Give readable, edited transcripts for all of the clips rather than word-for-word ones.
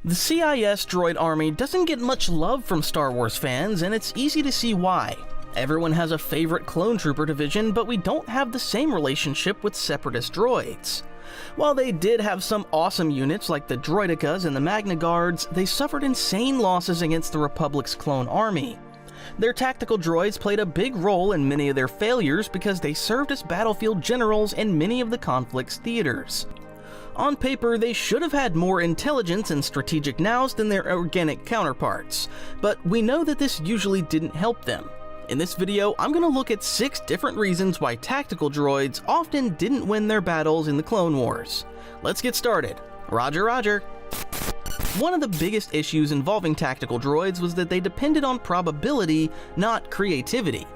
The CIS droid army doesn't get much love from Star Wars fans, and it's easy to see why. Everyone has a favorite clone trooper division, but we don't have the same relationship with Separatist droids. While they did have some awesome units like the Droidicas and the Magna Guards, they suffered insane losses against the Republic's clone army. Their tactical droids played a big role in many of their failures because they served as battlefield generals in many of the conflict's theaters. On paper, they should have had more intelligence and strategic nous than their organic counterparts, but we know that this usually didn't help them. In this video, I'm going to look at 6 different reasons why tactical droids often didn't win their battles in the Clone Wars. Let's get started. Roger, roger. One of the biggest issues involving tactical droids was that they depended on probability, not creativity.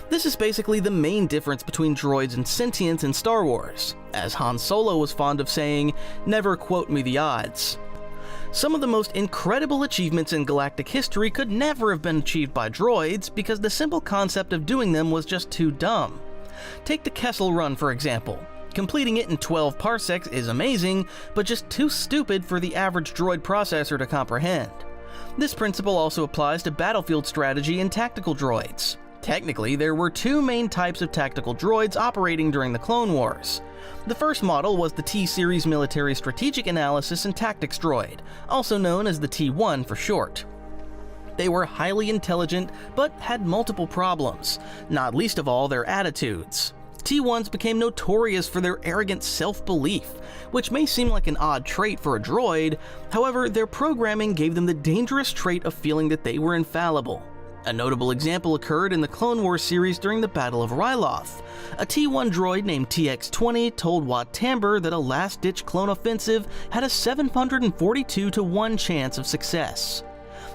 This is basically the main difference between droids and sentience in Star Wars. As Han Solo was fond of saying, "Never quote me the odds." Some of the most incredible achievements in galactic history could never have been achieved by droids because the simple concept of doing them was just too dumb. Take the Kessel Run, for example. Completing it in 12 parsecs is amazing, but just too stupid for the average droid processor to comprehend. This principle also applies to battlefield strategy and tactical droids. Technically, there were 2 main types of tactical droids operating during the Clone Wars. The first model was the T-Series Military Strategic Analysis and Tactics droid, also known as the T-1 for short. They were highly intelligent, but had multiple problems, not least of all their attitudes. T-1s became notorious for their arrogant self-belief, which may seem like an odd trait for a droid. However, their programming gave them the dangerous trait of feeling that they were infallible. A notable example occurred in the Clone Wars series during the Battle of Ryloth. A T-1 droid named TX-20 told Wat Tambor that a last-ditch clone offensive had a 742-to-1 chance of success.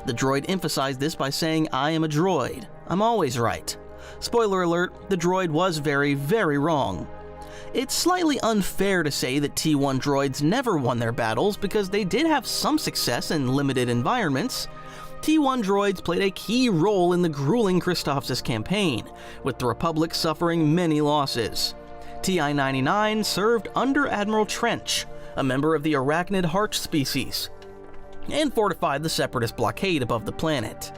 The droid emphasized this by saying, "I am a droid. I'm always right." Spoiler alert, the droid was very, very wrong. It's slightly unfair to say that T-1 droids never won their battles because they did have some success in limited environments. T-1 droids played a key role in the grueling Christophsis campaign, with the Republic suffering many losses. TI-99 served under Admiral Trench, a member of the arachnid Harch species, and fortified the Separatist blockade above the planet.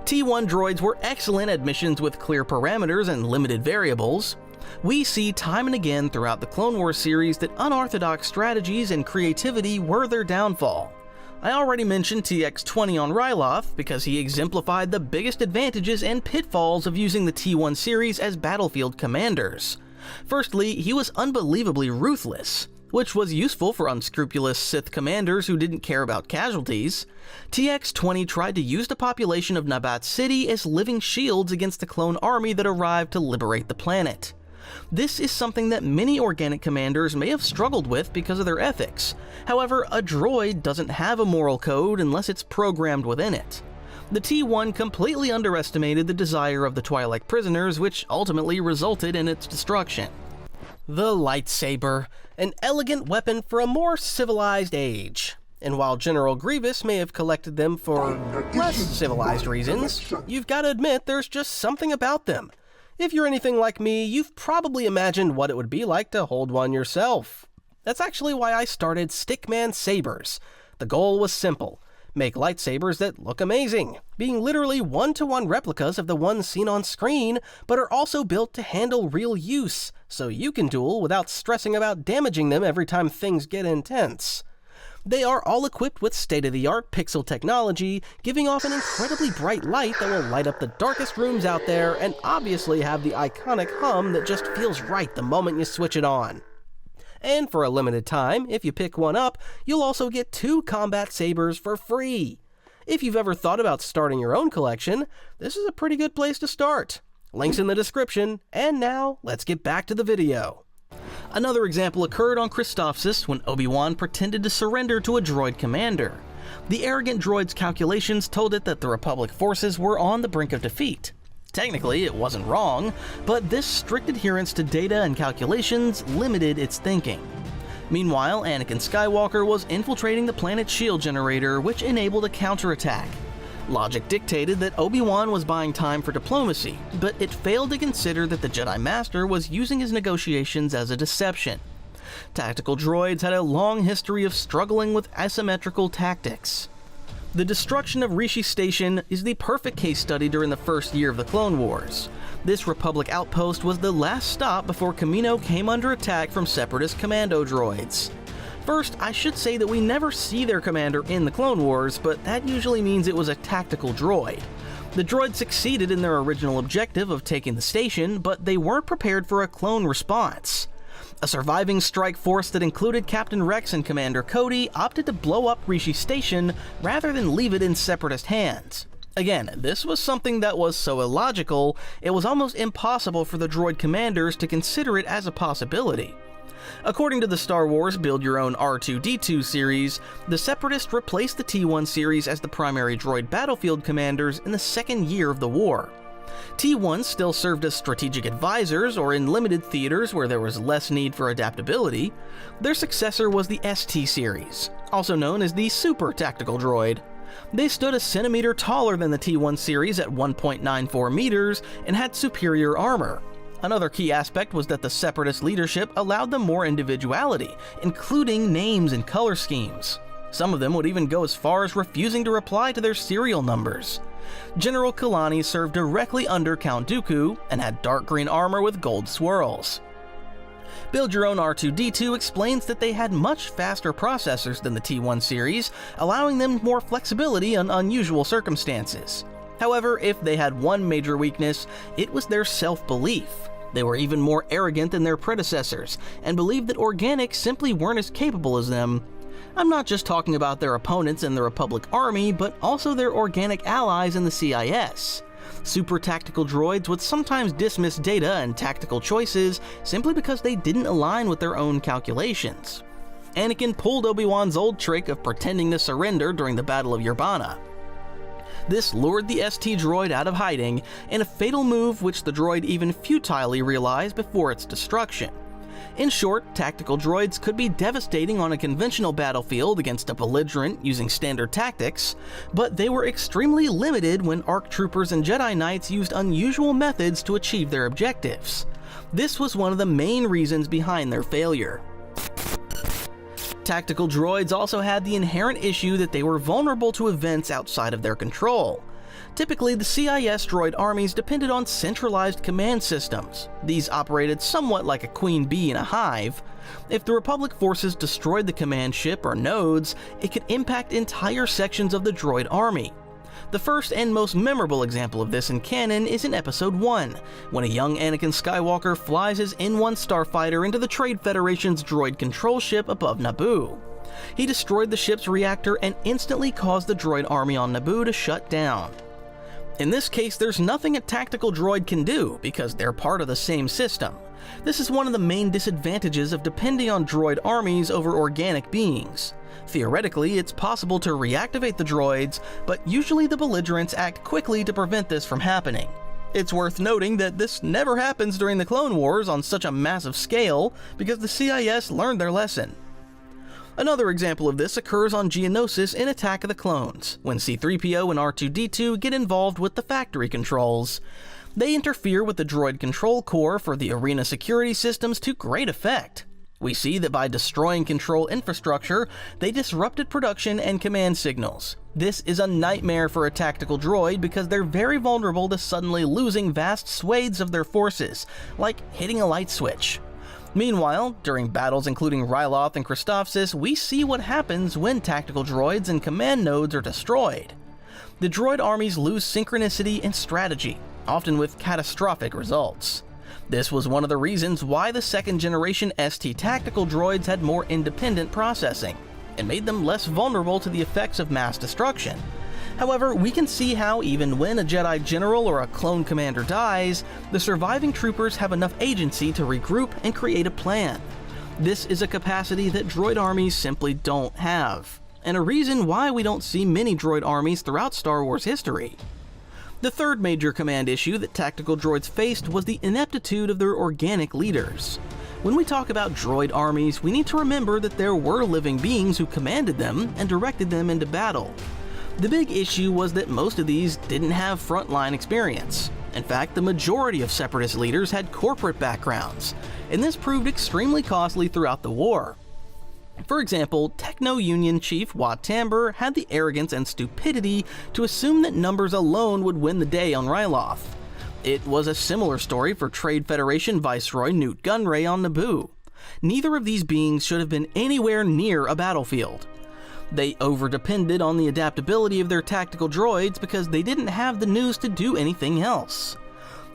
T-1 droids were excellent at missions with clear parameters and limited variables. We see time and again throughout the Clone Wars series that unorthodox strategies and creativity were their downfall. I already mentioned TX-20 on Ryloth because he exemplified the biggest advantages and pitfalls of using the T-1 series as battlefield commanders. Firstly, he was unbelievably ruthless, which was useful for unscrupulous Sith commanders who didn't care about casualties. TX-20 tried to use the population of Nabat City as living shields against the clone army that arrived to liberate the planet. This is something that many organic commanders may have struggled with because of their ethics. However, a droid doesn't have a moral code unless it's programmed within it. The T-1 completely underestimated the desire of the Twi'lek prisoners, which ultimately resulted in its destruction. The lightsaber, an elegant weapon for a more civilized age. And while General Grievous may have collected them for less civilized reasons, you've got to admit there's just something about them. If you're anything like me, you've probably imagined what it would be like to hold one yourself. That's actually why I started Stickman Sabers. The goal was simple: make lightsabers that look amazing, being literally one-to-one replicas of the ones seen on screen, but are also built to handle real use, so you can duel without stressing about damaging them every time things get intense. They are all equipped with state-of-the-art pixel technology, giving off an incredibly bright light that will light up the darkest rooms out there, and obviously have the iconic hum that just feels right the moment you switch it on. And for a limited time, if you pick one up, you'll also get 2 combat sabers for free. If you've ever thought about starting your own collection, this is a pretty good place to start. Links in the description, and now let's get back to the video. Another example occurred on Christophsis when Obi-Wan pretended to surrender to a droid commander. The arrogant droid's calculations told it that the Republic forces were on the brink of defeat. Technically, it wasn't wrong, but this strict adherence to data and calculations limited its thinking. Meanwhile, Anakin Skywalker was infiltrating the planet's shield generator, which enabled a counterattack. Logic dictated that Obi-Wan was buying time for diplomacy, but it failed to consider that the Jedi Master was using his negotiations as a deception. Tactical droids had a long history of struggling with asymmetrical tactics. The destruction of Rishi Station is the perfect case study during the first year of the Clone Wars. This Republic outpost was the last stop before Kamino came under attack from Separatist commando droids. First, I should say that we never see their commander in the Clone Wars, but that usually means it was a tactical droid. The droid succeeded in their original objective of taking the station, but they weren't prepared for a clone response. A surviving strike force that included Captain Rex and Commander Cody opted to blow up Rishi Station rather than leave it in Separatist hands. Again, this was something that was so illogical, it was almost impossible for the droid commanders to consider it as a possibility. According to the Star Wars Build Your Own R2-D2 series, the Separatists replaced the T1 series as the primary droid battlefield commanders in the second year of the war. T1 still served as strategic advisors or in limited theaters where there was less need for adaptability. Their successor was the ST series, also known as the Super Tactical Droid. They stood a centimeter taller than the T1 series at 1.94 meters and had superior armor. Another key aspect was that the Separatist leadership allowed them more individuality, including names and color schemes. Some of them would even go as far as refusing to reply to their serial numbers. General Kalani served directly under Count Dooku and had dark green armor with gold swirls. Build Your Own R2-D2 explains that they had much faster processors than the T1 series, allowing them more flexibility in unusual circumstances. However, if they had one major weakness, it was their self-belief. They were even more arrogant than their predecessors, and believed that organics simply weren't as capable as them. I'm not just talking about their opponents in the Republic Army, but also their organic allies in the CIS. Super tactical droids would sometimes dismiss data and tactical choices simply because they didn't align with their own calculations. Anakin pulled Obi-Wan's old trick of pretending to surrender during the Battle of Yavana. This lured the ST droid out of hiding, in a fatal move which the droid even futilely realized before its destruction. In short, tactical droids could be devastating on a conventional battlefield against a belligerent using standard tactics, but they were extremely limited when ARC troopers and Jedi Knights used unusual methods to achieve their objectives. This was one of the main reasons behind their failure. Tactical droids also had the inherent issue that they were vulnerable to events outside of their control. Typically, the CIS droid armies depended on centralized command systems. These operated somewhat like a queen bee in a hive. If the Republic forces destroyed the command ship or nodes, it could impact entire sections of the droid army. The first and most memorable example of this in canon is in Episode 1, when a young Anakin Skywalker flies his N1 starfighter into the Trade Federation's droid control ship above Naboo. He destroyed the ship's reactor and instantly caused the droid army on Naboo to shut down. In this case, there's nothing a tactical droid can do because they're part of the same system. This is one of the main disadvantages of depending on droid armies over organic beings. Theoretically, it's possible to reactivate the droids, but usually the belligerents act quickly to prevent this from happening. It's worth noting that this never happens during the Clone Wars on such a massive scale because the CIS learned their lesson. Another example of this occurs on Geonosis in Attack of the Clones, when C-3PO and R2-D2 get involved with the factory controls. They interfere with the droid control core for the arena security systems to great effect. We see that by destroying control infrastructure, they disrupted production and command signals. This is a nightmare for a tactical droid because they're very vulnerable to suddenly losing vast swathes of their forces, like hitting a light switch. Meanwhile, during battles including Ryloth and Christophsis, we see what happens when tactical droids and command nodes are destroyed. The droid armies lose synchronicity and strategy, often with catastrophic results. This was one of the reasons why the second-generation ST tactical droids had more independent processing, and made them less vulnerable to the effects of mass destruction. However, we can see how even when a Jedi general or a clone commander dies, the surviving troopers have enough agency to regroup and create a plan. This is a capacity that droid armies simply don't have, and a reason why we don't see many droid armies throughout Star Wars history. The third major command issue that tactical droids faced was the ineptitude of their organic leaders. When we talk about droid armies, we need to remember that there were living beings who commanded them and directed them into battle. The big issue was that most of these didn't have frontline experience. In fact, the majority of Separatist leaders had corporate backgrounds, and this proved extremely costly throughout the war. For example, Techno-Union Chief Wat Tambor had the arrogance and stupidity to assume that numbers alone would win the day on Ryloth. It was a similar story for Trade Federation Viceroy Newt Gunray on Naboo. Neither of these beings should have been anywhere near a battlefield. They over-depended on the adaptability of their tactical droids because they didn't have the news to do anything else.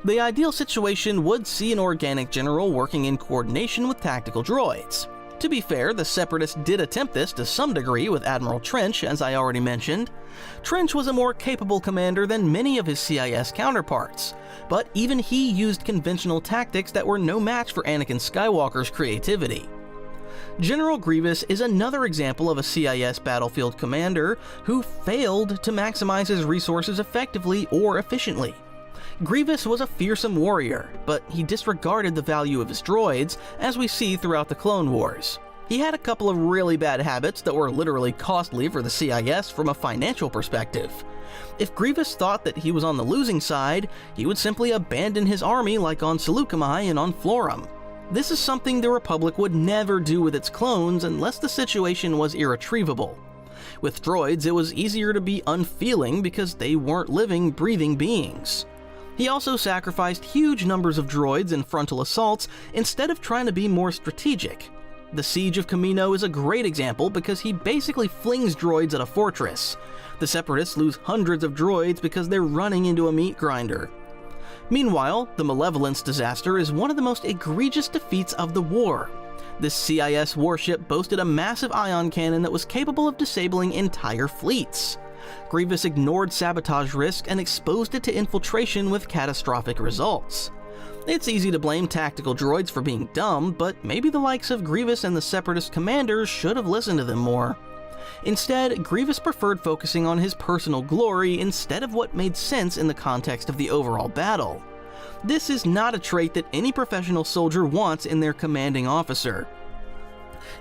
The ideal situation would see an organic general working in coordination with tactical droids. To be fair, the Separatists did attempt this to some degree with Admiral Trench, as I already mentioned. Trench was a more capable commander than many of his CIS counterparts, but even he used conventional tactics that were no match for Anakin Skywalker's creativity. General Grievous is another example of a CIS battlefield commander who failed to maximize his resources effectively or efficiently. Grievous was a fearsome warrior, but he disregarded the value of his droids, as we see throughout the Clone Wars. He had a couple of really bad habits that were literally costly for the CIS from a financial perspective. If Grievous thought that he was on the losing side, he would simply abandon his army like on Seleucami and on Florum. This is something the Republic would never do with its clones unless the situation was irretrievable. With droids, it was easier to be unfeeling because they weren't living, breathing beings. He also sacrificed huge numbers of droids in frontal assaults instead of trying to be more strategic. The Siege of Kamino is a great example because he basically flings droids at a fortress. The Separatists lose hundreds of droids because they're running into a meat grinder. Meanwhile, the Malevolence disaster is one of the most egregious defeats of the war. This CIS warship boasted a massive ion cannon that was capable of disabling entire fleets. Grievous ignored sabotage risk and exposed it to infiltration with catastrophic results. It's easy to blame tactical droids for being dumb, but maybe the likes of Grievous and the Separatist commanders should have listened to them more. Instead, Grievous preferred focusing on his personal glory instead of what made sense in the context of the overall battle. This is not a trait that any professional soldier wants in their commanding officer.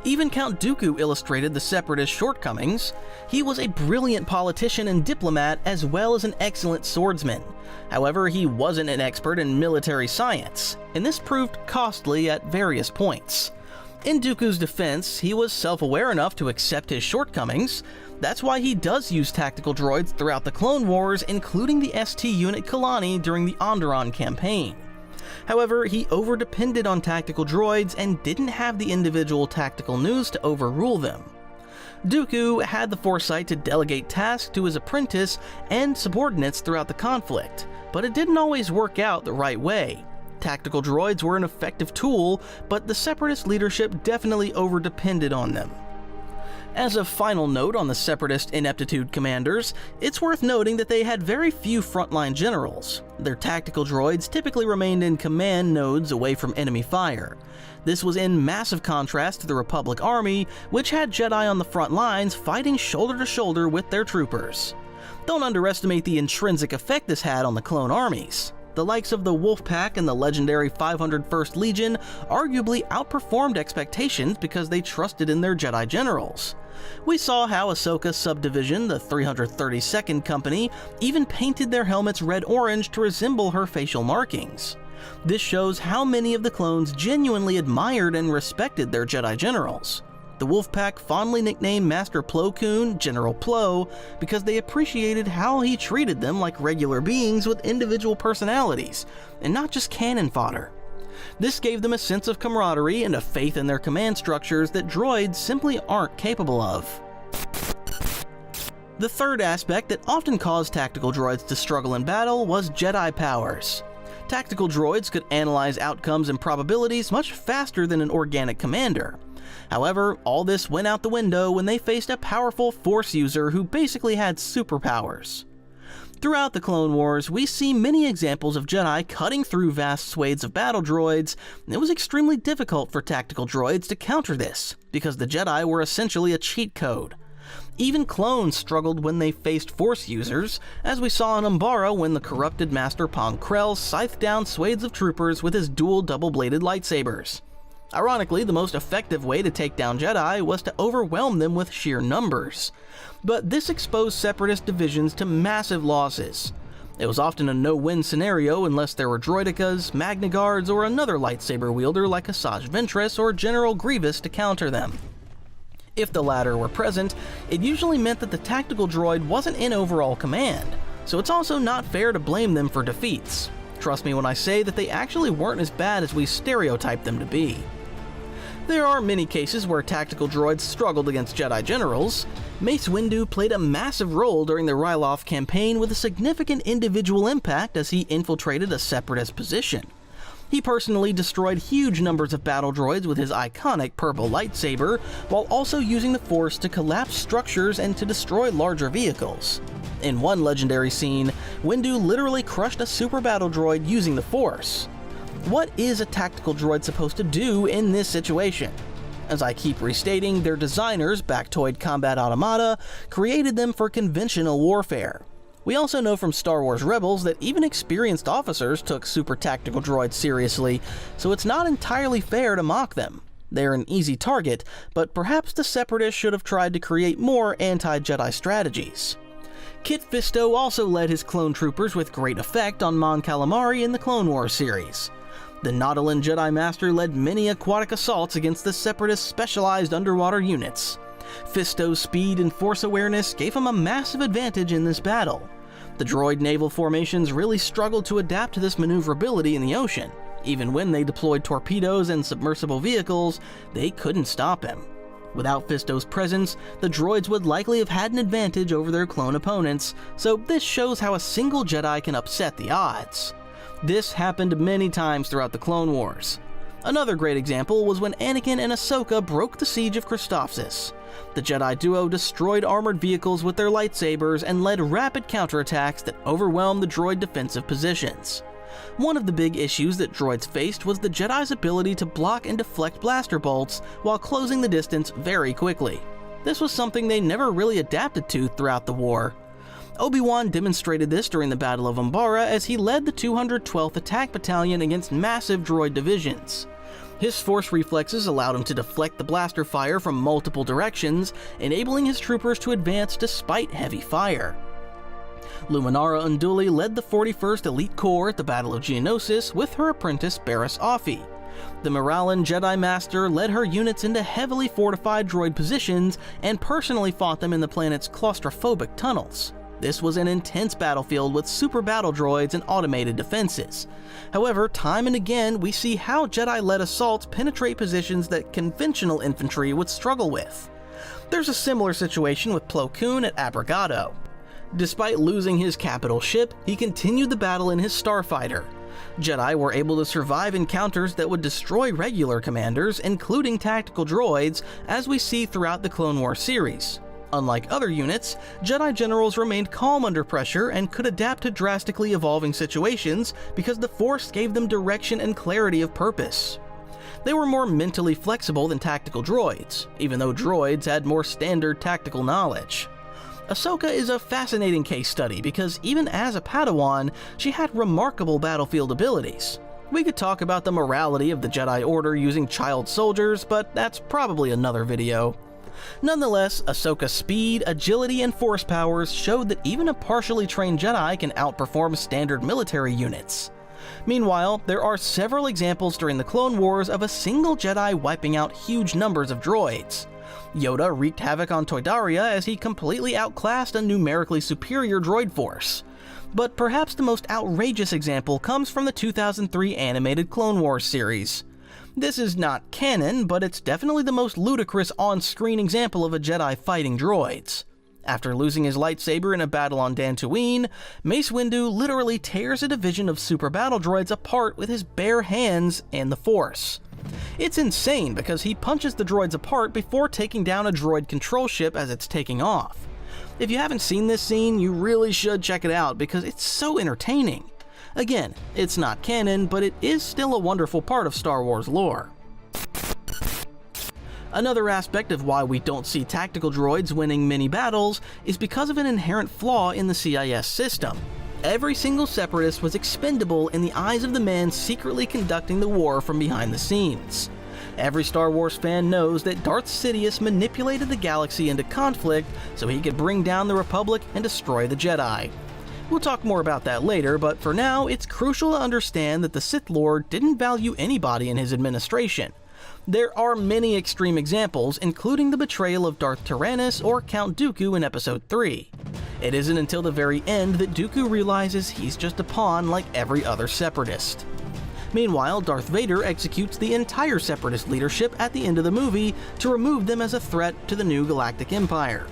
Even Count Dooku illustrated the Separatist shortcomings. He was a brilliant politician and diplomat as well as an excellent swordsman. However, he wasn't an expert in military science, and this proved costly at various points. In Dooku's defense, he was self-aware enough to accept his shortcomings. That's why he does use tactical droids throughout the Clone Wars, including the ST unit Kalani during the Onderon campaign. However, he over-depended on tactical droids and didn't have the individual tactical news to overrule them. Dooku had the foresight to delegate tasks to his apprentice and subordinates throughout the conflict, but it didn't always work out the right way. Tactical droids were an effective tool, but the Separatist leadership definitely over-depended on them. As a final note on the Separatist ineptitude commanders, it's worth noting that they had very few frontline generals. Their tactical droids typically remained in command nodes away from enemy fire. This was in massive contrast to the Republic Army, which had Jedi on the front lines fighting shoulder to shoulder with their troopers. Don't underestimate the intrinsic effect this had on the clone armies. The likes of the Wolfpack and the legendary 501st Legion arguably outperformed expectations because they trusted in their Jedi generals. We saw how Ahsoka's subdivision, the 332nd Company, even painted their helmets red-orange to resemble her facial markings. This shows how many of the clones genuinely admired and respected their Jedi generals. The Wolfpack fondly nicknamed Master Plo Koon General Plo because they appreciated how he treated them like regular beings with individual personalities, and not just cannon fodder. This gave them a sense of camaraderie and a faith in their command structures that droids simply aren't capable of. The third aspect that often caused tactical droids to struggle in battle was Jedi powers. Tactical droids could analyze outcomes and probabilities much faster than an organic commander. However, all this went out the window when they faced a powerful Force user who basically had superpowers. Throughout the Clone Wars, we see many examples of Jedi cutting through vast swathes of battle droids, and it was extremely difficult for tactical droids to counter this, because the Jedi were essentially a cheat code. Even clones struggled when they faced Force users, as we saw in Umbara when the corrupted Master Pong Krell scythed down swathes of troopers with his dual double-bladed lightsabers. Ironically, the most effective way to take down Jedi was to overwhelm them with sheer numbers. But this exposed Separatist divisions to massive losses. It was often a no-win scenario unless there were droidicas, Magna Guards, or another lightsaber wielder like Asajj Ventress or General Grievous to counter them. If the latter were present, it usually meant that the tactical droid wasn't in overall command, so it's also not fair to blame them for defeats. Trust me when I say that they actually weren't as bad as we stereotyped them to be. There are many cases where tactical droids struggled against Jedi generals. Mace Windu played a massive role during the Ryloth campaign with a significant individual impact as he infiltrated a Separatist position. He personally destroyed huge numbers of battle droids with his iconic purple lightsaber, while also using the Force to collapse structures and to destroy larger vehicles. In one legendary scene, Windu literally crushed a super battle droid using the Force. What is a tactical droid supposed to do in this situation? As I keep restating, their designers, Bactoid Combat Automata, created them for conventional warfare. We also know from Star Wars Rebels that even experienced officers took super tactical droids seriously, so it's not entirely fair to mock them. They're an easy target, but perhaps the Separatists should have tried to create more anti-Jedi strategies. Kit Fisto also led his clone troopers with great effect on Mon Calamari in the Clone Wars series. The Nautolan Jedi Master led many aquatic assaults against the Separatist specialized underwater units. Fisto's speed and force awareness gave him a massive advantage in this battle. The droid naval formations really struggled to adapt to this maneuverability in the ocean. Even when they deployed torpedoes and submersible vehicles, they couldn't stop him. Without Fisto's presence, the droids would likely have had an advantage over their clone opponents, so this shows how a single Jedi can upset the odds. This happened many times throughout the Clone Wars. Another great example was when Anakin and Ahsoka broke the siege of Christophsis. The Jedi duo destroyed armored vehicles with their lightsabers and led rapid counterattacks that overwhelmed the droid defensive positions. One of the big issues that droids faced was the Jedi's ability to block and deflect blaster bolts while closing the distance very quickly. This was something they never really adapted to throughout the war. Obi-Wan demonstrated this during the Battle of Umbara as he led the 212th Attack Battalion against massive droid divisions. His force reflexes allowed him to deflect the blaster fire from multiple directions, enabling his troopers to advance despite heavy fire. Luminara Unduli led the 41st Elite Corps at the Battle of Geonosis with her apprentice Barriss Offee. The Moralan Jedi Master led her units into heavily fortified droid positions and personally fought them in the planet's claustrophobic tunnels. This was an intense battlefield with super battle droids and automated defenses. However, time and again, we see how Jedi-led assaults penetrate positions that conventional infantry would struggle with. There's a similar situation with Plo Koon at Abrogado. Despite losing his capital ship, he continued the battle in his starfighter. Jedi were able to survive encounters that would destroy regular commanders, including tactical droids, as we see throughout the Clone Wars series. Unlike other units, Jedi generals remained calm under pressure and could adapt to drastically evolving situations because the Force gave them direction and clarity of purpose. They were more mentally flexible than tactical droids, even though droids had more standard tactical knowledge. Ahsoka is a fascinating case study because even as a Padawan, she had remarkable battlefield abilities. We could talk about the morality of the Jedi Order using child soldiers, but that's probably another video. Nonetheless, Ahsoka's speed, agility, and force powers showed that even a partially trained Jedi can outperform standard military units. Meanwhile, there are several examples during the Clone Wars of a single Jedi wiping out huge numbers of droids. Yoda wreaked havoc on Toydaria as he completely outclassed a numerically superior droid force. But perhaps the most outrageous example comes from the 2003 animated Clone Wars series. This is not canon, but it's definitely the most ludicrous on-screen example of a Jedi fighting droids. After losing his lightsaber in a battle on Dantooine, Mace Windu literally tears a division of super battle droids apart with his bare hands and the Force. It's insane because he punches the droids apart before taking down a droid control ship as it's taking off. If you haven't seen this scene, you really should check it out because it's so entertaining. Again, it's not canon, but it is still a wonderful part of Star Wars lore. Another aspect of why we don't see tactical droids winning many battles is because of an inherent flaw in the CIS system. Every single Separatist was expendable in the eyes of the man secretly conducting the war from behind the scenes. Every Star Wars fan knows that Darth Sidious manipulated the galaxy into conflict so he could bring down the Republic and destroy the Jedi. We'll talk more about that later, but for now, it's crucial to understand that the Sith Lord didn't value anybody in his administration. There are many extreme examples, including the betrayal of Darth Tyrannus or Count Dooku in Episode 3. It isn't until the very end that Dooku realizes he's just a pawn like every other Separatist. Meanwhile, Darth Vader executes the entire Separatist leadership at the end of the movie to remove them as a threat to the new Galactic Empire.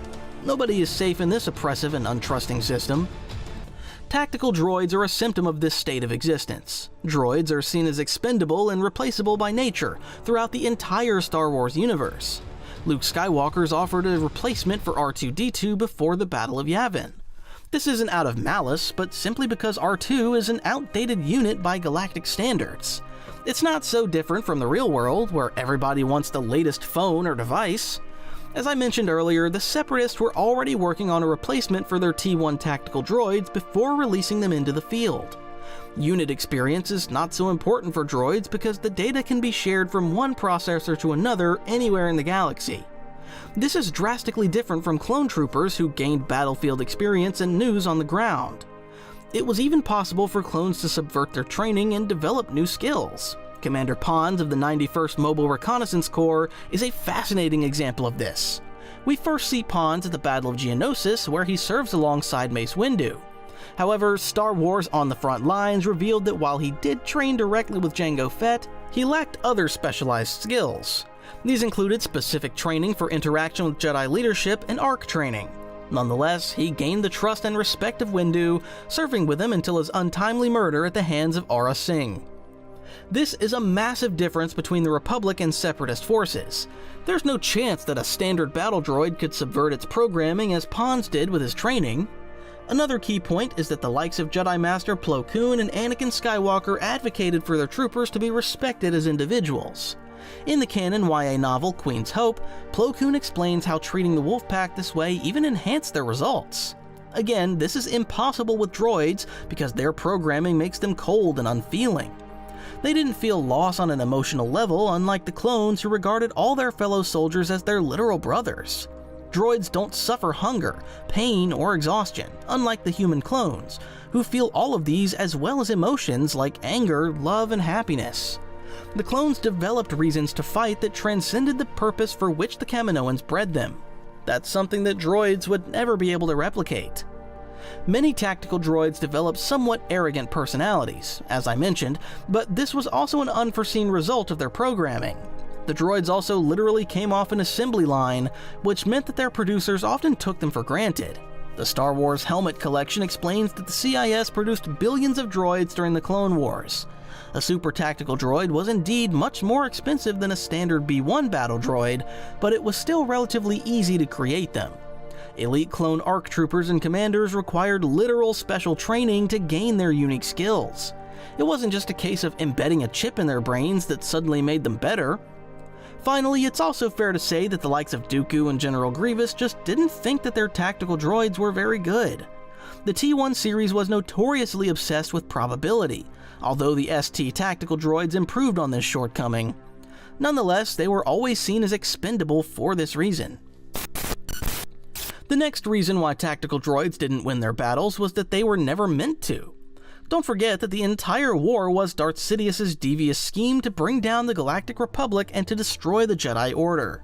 Nobody is safe in this oppressive and untrusting system. Tactical droids are a symptom of this state of existence. Droids are seen as expendable and replaceable by nature throughout the entire Star Wars universe. Luke Skywalker's offered a replacement for R2-D2 before the Battle of Yavin. This isn't out of malice, but simply because R2 is an outdated unit by galactic standards. It's not so different from the real world, where everybody wants the latest phone or device. As I mentioned earlier, the Separatists were already working on a replacement for their T1 tactical droids before releasing them into the field. Unit experience is not so important for droids because the data can be shared from one processor to another anywhere in the galaxy. This is drastically different from clone troopers who gained battlefield experience and news on the ground. It was even possible for clones to subvert their training and develop new skills. Commander Pons of the 91st Mobile Reconnaissance Corps is a fascinating example of this. We first see Pons at the Battle of Geonosis, where he serves alongside Mace Windu. However, Star Wars On the Front Lines revealed that while he did train directly with Jango Fett, he lacked other specialized skills. These included specific training for interaction with Jedi leadership and ARC training. Nonetheless, he gained the trust and respect of Windu, serving with him until his untimely murder at the hands of Aurra Sing. This is a massive difference between the Republic and Separatist forces. There's no chance that a standard battle droid could subvert its programming as Pons did with his training. Another key point is that the likes of Jedi Master Plo Koon and Anakin Skywalker advocated for their troopers to be respected as individuals. In the canon YA novel Queen's Hope, Plo Koon explains how treating the Wolfpack this way even enhanced their results. Again, this is impossible with droids because their programming makes them cold and unfeeling. They didn't feel loss on an emotional level, unlike the clones who regarded all their fellow soldiers as their literal brothers. Droids don't suffer hunger, pain, or exhaustion, unlike the human clones, who feel all of these as well as emotions like anger, love, and happiness. The clones developed reasons to fight that transcended the purpose for which the Kaminoans bred them. That's something that droids would never be able to replicate. Many tactical droids develop somewhat arrogant personalities, as I mentioned, but this was also an unforeseen result of their programming. The droids also literally came off an assembly line, which meant that their producers often took them for granted. The Star Wars Helmet Collection explains that the CIS produced billions of droids during the Clone Wars. A super tactical droid was indeed much more expensive than a standard B-1 battle droid, but it was still relatively easy to create them. Elite clone ARC troopers and commanders required literal special training to gain their unique skills. It wasn't just a case of embedding a chip in their brains that suddenly made them better. Finally, it's also fair to say that the likes of Dooku and General Grievous just didn't think that their tactical droids were very good. The T1 series was notoriously obsessed with probability, although the ST tactical droids improved on this shortcoming. Nonetheless, they were always seen as expendable for this reason. The next reason why tactical droids didn't win their battles was that they were never meant to. Don't forget that the entire war was Darth Sidious's devious scheme to bring down the Galactic Republic and to destroy the Jedi Order.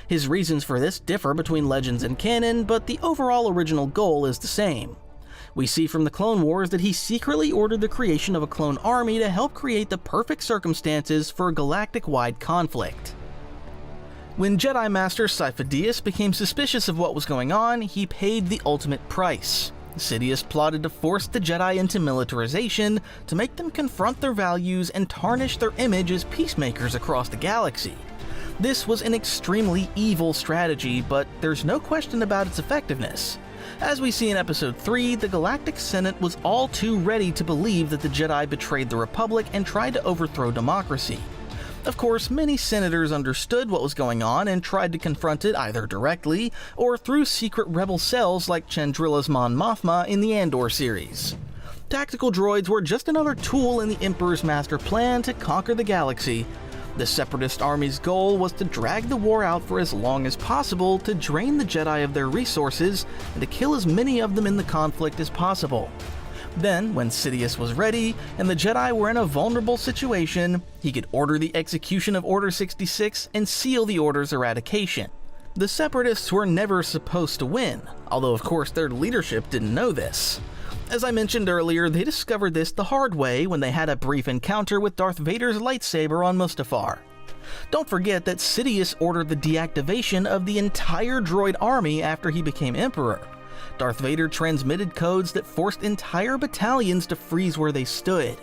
His reasons for this differ between Legends and canon, but the overall original goal is the same. We see from the Clone Wars that he secretly ordered the creation of a clone army to help create the perfect circumstances for a galactic-wide conflict. When Jedi Master Sifo-Dyas became suspicious of what was going on, he paid the ultimate price. Sidious plotted to force the Jedi into militarization to make them confront their values and tarnish their image as peacemakers across the galaxy. This was an extremely evil strategy, but there's no question about its effectiveness. As we see in Episode 3, the Galactic Senate was all too ready to believe that the Jedi betrayed the Republic and tried to overthrow democracy. Of course, many senators understood what was going on and tried to confront it either directly or through secret rebel cells like Chandrila's Mon Mothma in the Andor series. Tactical droids were just another tool in the Emperor's master plan to conquer the galaxy. The Separatist Army's goal was to drag the war out for as long as possible to drain the Jedi of their resources and to kill as many of them in the conflict as possible. Then, when Sidious was ready, and the Jedi were in a vulnerable situation, he could order the execution of Order 66 and seal the Order's eradication. The Separatists were never supposed to win, although of course their leadership didn't know this. As I mentioned earlier, they discovered this the hard way when they had a brief encounter with Darth Vader's lightsaber on Mustafar. Don't forget that Sidious ordered the deactivation of the entire droid army after he became Emperor. Darth Vader transmitted codes that forced entire battalions to freeze where they stood.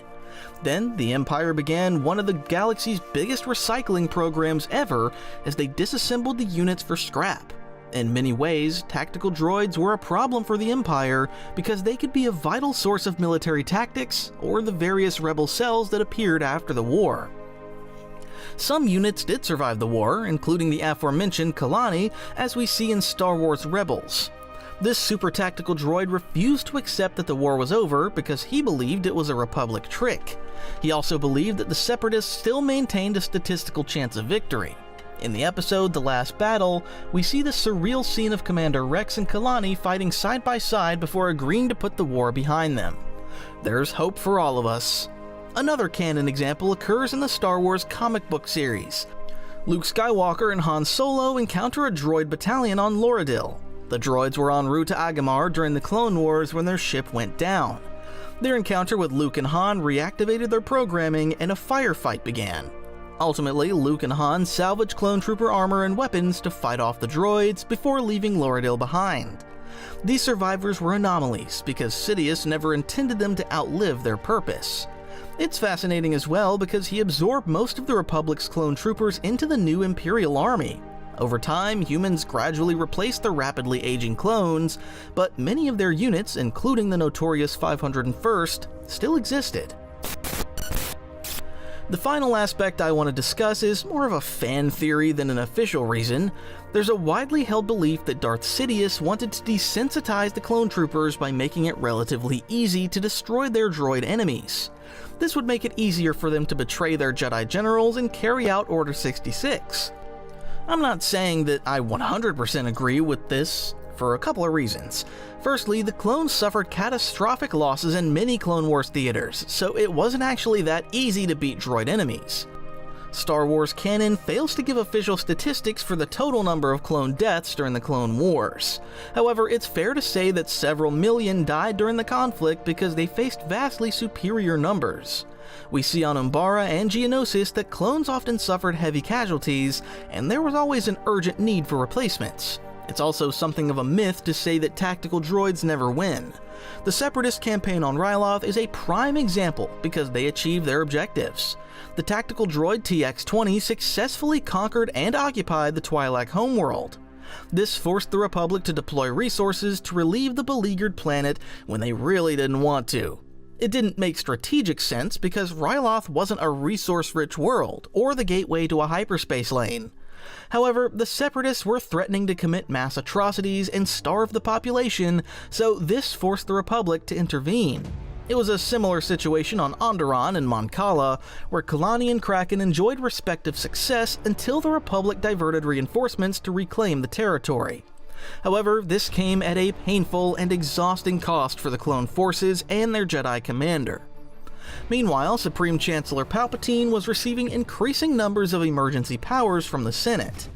Then, the Empire began one of the galaxy's biggest recycling programs ever as they disassembled the units for scrap. In many ways, tactical droids were a problem for the Empire because they could be a vital source of military tactics or the various rebel cells that appeared after the war. Some units did survive the war, including the aforementioned Kalani, as we see in Star Wars Rebels. This super tactical droid refused to accept that the war was over because he believed it was a Republic trick. He also believed that the Separatists still maintained a statistical chance of victory. In the episode The Last Battle, we see the surreal scene of Commander Rex and Kalani fighting side by side before agreeing to put the war behind them. There's hope for all of us. Another canon example occurs in the Star Wars comic book series. Luke Skywalker and Han Solo encounter a droid battalion on Loradil. The droids were en route to Agamar during the Clone Wars when their ship went down. Their encounter with Luke and Han reactivated their programming and a firefight began. Ultimately, Luke and Han salvaged clone trooper armor and weapons to fight off the droids before leaving Loradil behind. These survivors were anomalies because Sidious never intended them to outlive their purpose. It's fascinating as well because he absorbed most of the Republic's clone troopers into the new Imperial Army. Over time, humans gradually replaced the rapidly aging clones, but many of their units, including the notorious 501st, still existed. The final aspect I want to discuss is more of a fan theory than an official reason. There's a widely held belief that Darth Sidious wanted to desensitize the clone troopers by making it relatively easy to destroy their droid enemies. This would make it easier for them to betray their Jedi generals and carry out Order 66. I'm not saying that I 100% agree with this for a couple of reasons. Firstly, the clones suffered catastrophic losses in many Clone Wars theaters, so it wasn't actually that easy to beat droid enemies. Star Wars canon fails to give official statistics for the total number of clone deaths during the Clone Wars. However, it's fair to say that several million died during the conflict because they faced vastly superior numbers. We see on Umbara and Geonosis that clones often suffered heavy casualties, and there was always an urgent need for replacements. It's also something of a myth to say that tactical droids never win. The Separatist campaign on Ryloth is a prime example because they achieved their objectives. The tactical droid TX-20 successfully conquered and occupied the Twi'lek homeworld. This forced the Republic to deploy resources to relieve the beleaguered planet when they really didn't want to. It didn't make strategic sense because Ryloth wasn't a resource-rich world or the gateway to a hyperspace lane. However, the Separatists were threatening to commit mass atrocities and starve the population, so this forced the Republic to intervene. It was a similar situation on Onderon and Mon Cala, where Kalani and Kraken enjoyed respective success until the Republic diverted reinforcements to reclaim the territory. However, this came at a painful and exhausting cost for the clone forces and their Jedi commander. Meanwhile, Supreme Chancellor Palpatine was receiving increasing numbers of emergency powers from the Senate.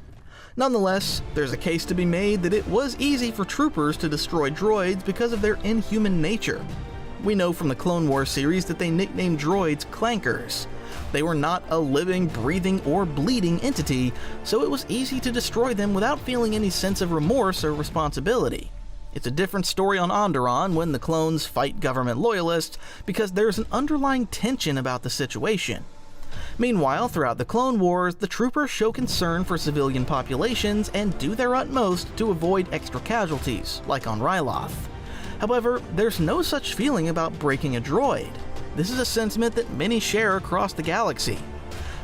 Nonetheless, there's a case to be made that it was easy for troopers to destroy droids because of their inhuman nature. We know from the Clone Wars series that they nicknamed droids clankers. They were not a living, breathing, or bleeding entity, so it was easy to destroy them without feeling any sense of remorse or responsibility. It's a different story on Onderon when the clones fight government loyalists because there's an underlying tension about the situation. Meanwhile, throughout the Clone Wars, the troopers show concern for civilian populations and do their utmost to avoid extra casualties, like on Ryloth. However, there's no such feeling about breaking a droid. This is a sentiment that many share across the galaxy.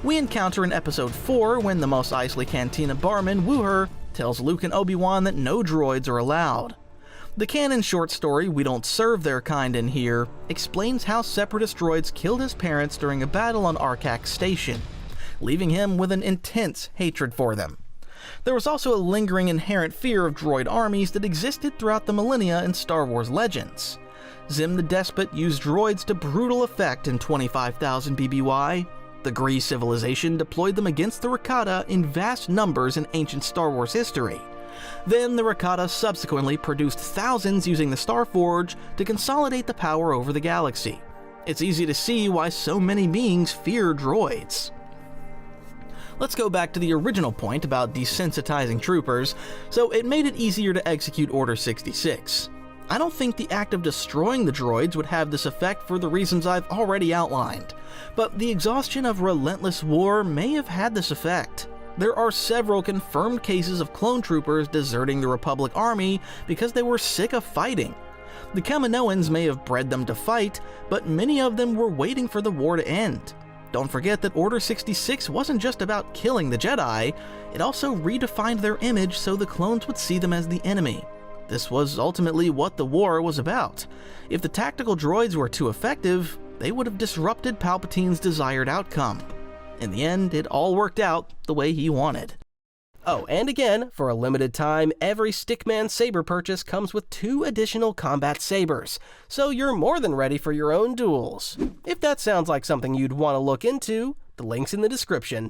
We encounter in Episode 4 when the Mos Eisley Cantina barman, Wooher, tells Luke and Obi-Wan that no droids are allowed. The canon short story We Don't Serve Their Kind in Here explains how Separatist droids killed his parents during a battle on Arcax Station, leaving him with an intense hatred for them. There was also a lingering inherent fear of droid armies that existed throughout the millennia in Star Wars Legends. Zim the Despot used droids to brutal effect in 25,000 BBY. The Gree civilization deployed them against the Rakata in vast numbers in ancient Star Wars history. Then the Rakata subsequently produced thousands using the Starforge to consolidate the power over the galaxy. It's easy to see why so many beings fear droids. Let's go back to the original point about desensitizing troopers, so it made it easier to execute Order 66. I don't think the act of destroying the droids would have this effect for the reasons I've already outlined, but the exhaustion of relentless war may have had this effect. There are several confirmed cases of clone troopers deserting the Republic Army because they were sick of fighting. The Kaminoans may have bred them to fight, but many of them were waiting for the war to end. Don't forget that Order 66 wasn't just about killing the Jedi, it also redefined their image so the clones would see them as the enemy. This was ultimately what the war was about. If the tactical droids were too effective, they would have disrupted Palpatine's desired outcome. In the end, it all worked out the way he wanted. Oh, and again, for a limited time, every Stickman Saber purchase comes with 2 additional combat sabers, so you're more than ready for your own duels. If that sounds like something you'd want to look into, the link's in the description.